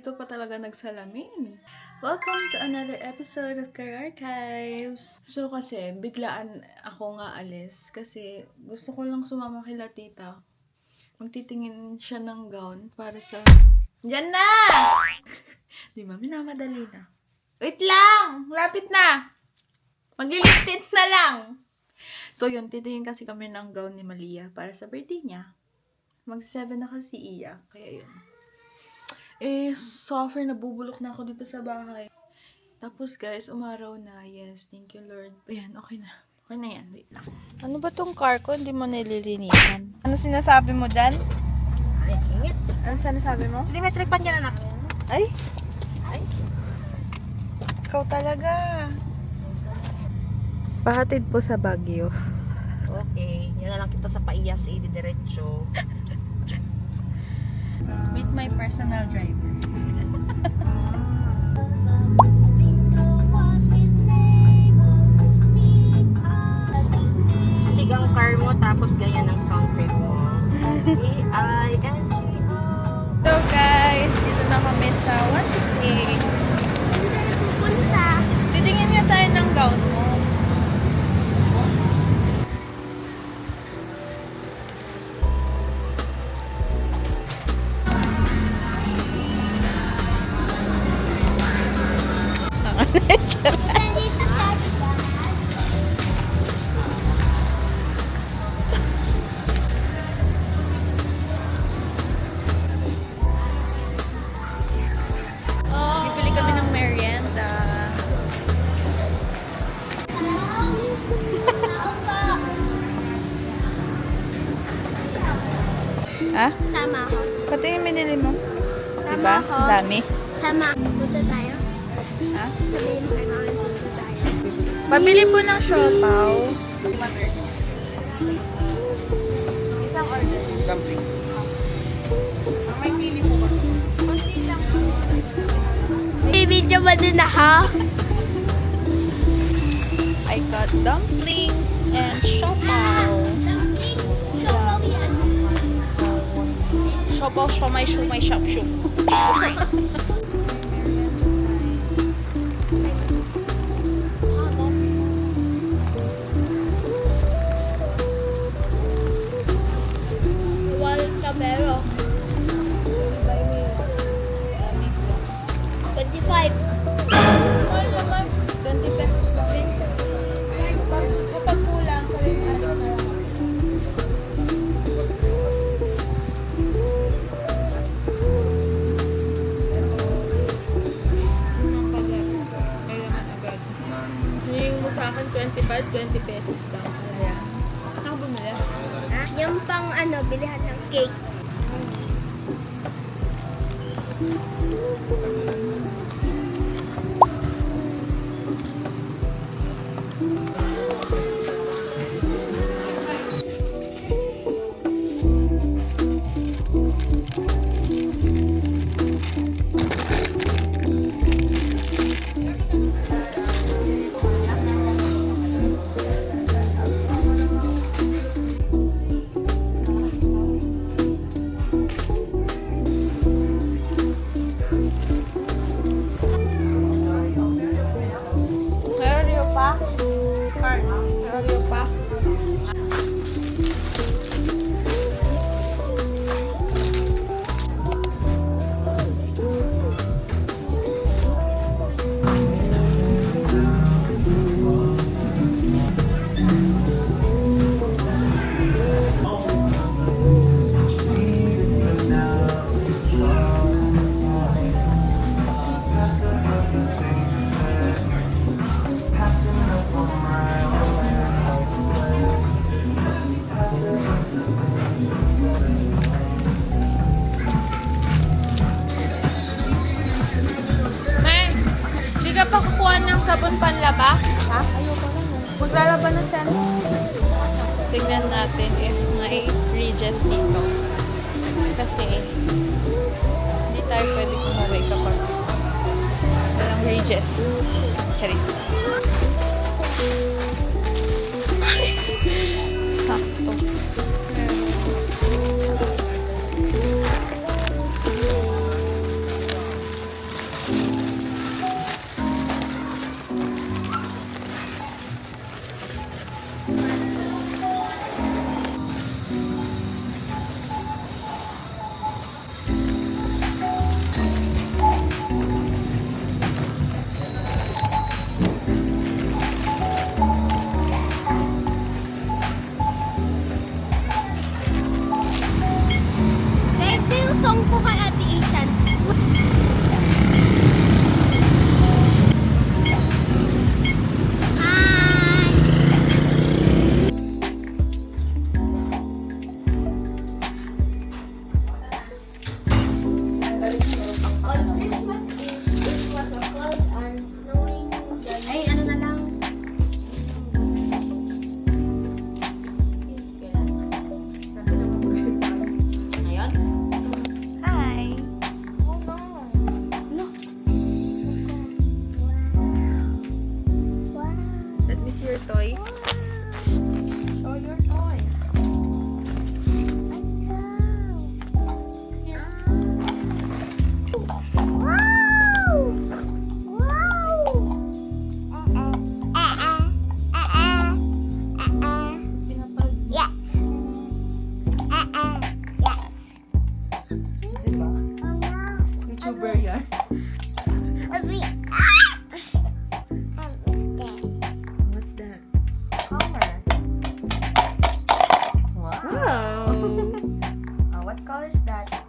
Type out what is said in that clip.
dito pa talaga nagsalamin. Welcome to another episode of Car Archives. So kasi, biglaan ako nga alis. Kasi gusto ko lang sumama kila tita. Magtitingin siya ng gown para sa... Diyan na! Di ba, minamadali na. Wait lang! Lapit na! Magliliptit na lang! So yun, titingin kasi kami ng gown ni Malia para sa birthday niya. Mag-7 na kasi Iya. Kaya yun. Suffer, nabubulok na ako dito sa bahay. Tapos guys, umaraw na. Yes, thank you Lord. Ayan, okay na. Okay na yan, wait lang. Ano ba tong car ko? Hindi mo nililinisan. Ano sinasabi mo dyan? Ay, ingit. Ano sinasabi mo? Sinimetric pan yan, anak. Ay, Ay. ikaw talaga. Pahatid po sa Baguio. Okay. Yan na lang kita sa Paiyas, diretso. Meet my personal driver. Stig ang car mo, tapos ganyan ang soundtrack mo. E-I-N-G-O. So guys, dito na kami sa 168. Titingin nga tayo ng gown mo. Bibili kami ng merienda. Ha? Sama ako. Pati yung binili mo. Sama Diba? ako. Dami. Sama ako. Punta tayo. Ha? Sabihin mo kay mami, punta tayo. Pabili po ng siopaw. Isang order. Dumpling. May pili po ba? Kunti lang. Bibidyo ba din ako? I got dumplings and siopaw. Siopaw, siomay, siomay, shop, shop. Wal Cabero. 25. Mahal naman. 20 pesos lang rin. Kapag kulang, sabi mo, alis na lang. Kailangan agad. Hingin mo sa akin 25, 20 pesos lang. Kaya, ako bumili. Ha? Yung pang bilihan ng cake. May Oreo pa? May Oreo pa? May, di ka pa kukuha ng sabon panlaba? Ha? Ayoko na. Maglalaban na siya. Tignan natin if may Regis dito. Kasi, hindi tayo pwede kumuwi kapag walang Regis. Charis. Sakto. your toy. Show your toys. Diba? YouTuber yan. What's that? Color. Wow. Wow. What color is that?